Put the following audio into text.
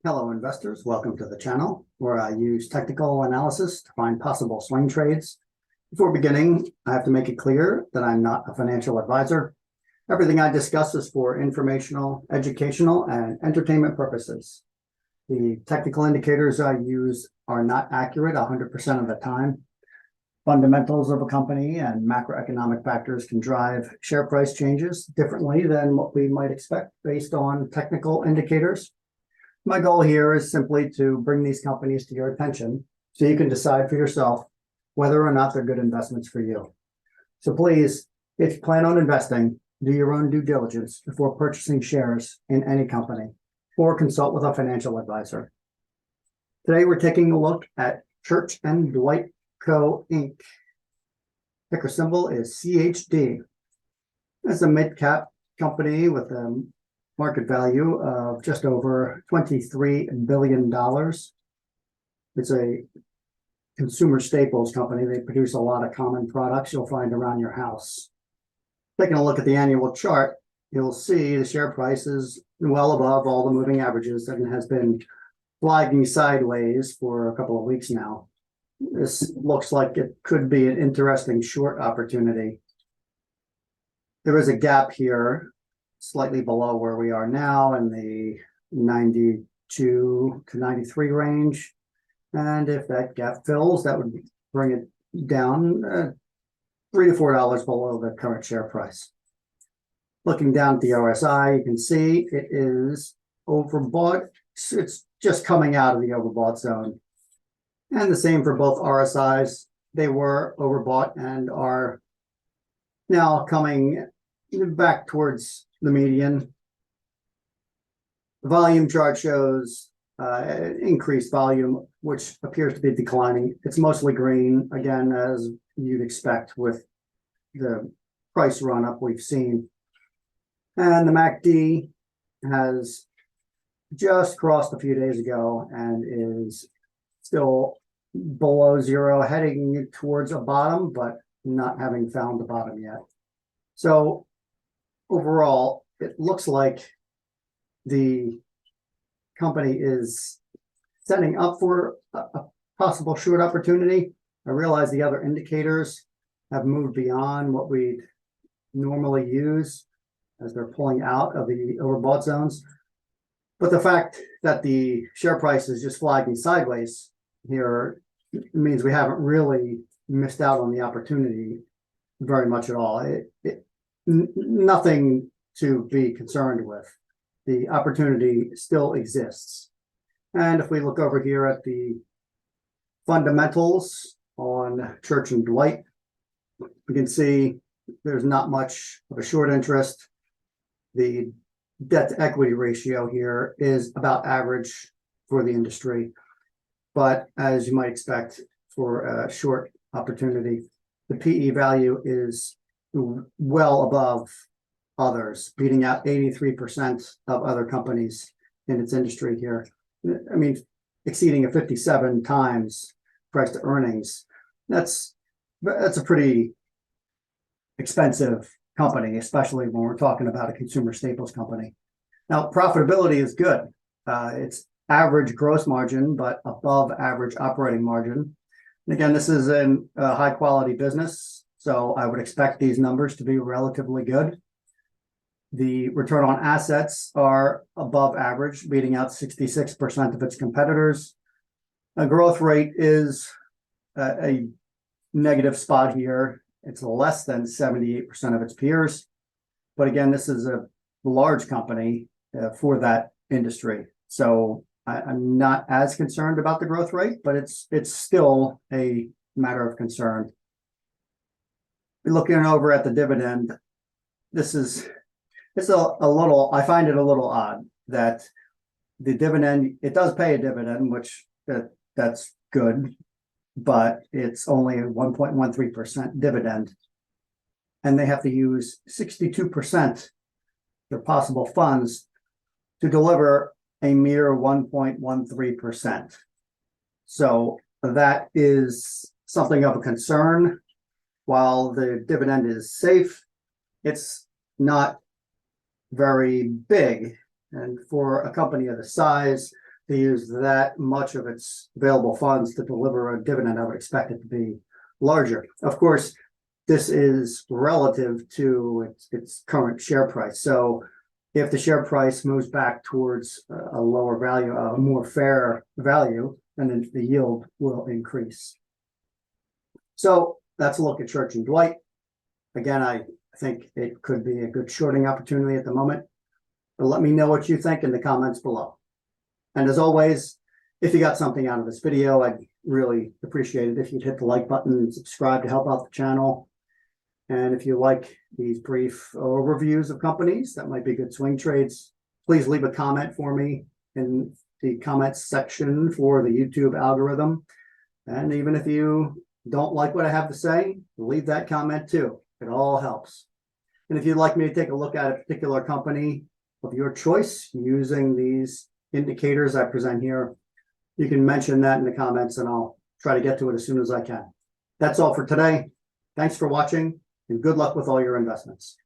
Hello, investors. Welcome to the channel where I use technical analysis to find possible swing trades. Before beginning, I have to make it clear that I'm not a financial advisor. Everything I discuss is for informational, educational, and entertainment purposes. The technical indicators I use are not accurate 100% of the time. Fundamentals of a company and macroeconomic factors can drive share price changes differently than what we might expect based on technical indicators. My goal here is simply to bring these companies to your attention so you can decide for yourself whether or not they're good investments for you. So please, if you plan on investing, do your own due diligence before purchasing shares in any company or consult with a financial advisor. Today, we're taking a look at Church & Dwight Co. Inc. Ticker symbol is CHD. It's a mid-cap company with a market value of just over $23 billion. It's a consumer staples company. They produce a lot of common products you'll find around your house. Taking a look at the annual chart, you'll see the share price is well above all the moving averages and has been flagging sideways for a couple of weeks now. This looks like it could be an interesting short opportunity. There is a gap here slightly below where we are now in the 92 to 93 range. And if that gap fills, that would bring it down $3 to $4 below the current share price. Looking down at the RSI, you can see it is overbought. It's just coming out of the overbought zone. And the same for both RSIs. They were overbought and are now coming back towards the median. The volume chart shows increased volume, which appears to be declining. It's mostly green, again, as you'd expect with the price run-up we've seen. And the MACD has just crossed a few days ago and is still below zero, heading towards a bottom, but not having found the bottom yet. So overall, it looks like the company is setting up for a possible short opportunity. I realize the other indicators have moved beyond what we normally use as they're pulling out of the overbought zones. But the fact that the share price is just flagging sideways here means we haven't really missed out on the opportunity very much at all. Nothing to be concerned with. The opportunity still exists. And if we look over here at the fundamentals on Church & Dwight, we can see there's not much of a short interest. The debt to equity ratio here is about average for the industry. But as you might expect for a short opportunity, the PE value is well above others, beating out 83% of other companies in its industry here. I mean, exceeding a 57 times price to earnings. That's a pretty expensive company, especially when we're talking about a consumer staples company. Now, profitability is good. It's average gross margin, but above average operating margin. And again, this is a high quality business, so I would expect these numbers to be relatively good. The return on assets are above average, beating out 66% of its competitors. A growth rate is a negative spot here. It's less than 78% of its peers. But again, this is a large company for that industry. So I'm not as concerned about the growth rate, but it's still a matter of concern. Looking over at the dividend, it's a little, I find it a little odd that the dividend, it does pay a dividend, which that's good, but it's only a 1.13% dividend. And they have to use 62% their possible funds to deliver a mere 1.13%. So that is something of a concern. While the dividend is safe, it's not very big. And for a company of the size, to use that much of its available funds to deliver a dividend, I would expect it to be larger. Of course, this is relative to its current share price. So if the share price moves back towards a lower value, a more fair value, then the yield will increase. So that's a look at Church & Dwight. Again, I think it could be a good shorting opportunity at the moment. But let me know what you think in the comments below. And as always, if you got something out of this video, I'd really appreciate it if you'd hit the like button and subscribe to help out the channel. And if you like these brief overviews of companies that might be good swing trades, please leave a comment for me in the comments section for the YouTube algorithm. And even if you don't like what I have to say, leave that comment too. It all helps. And if you'd like me to take a look at a particular company of your choice using these indicators I present here, you can mention that in the comments and I'll try to get to it as soon as I can. That's all for today. Thanks for watching and good luck with all your investments.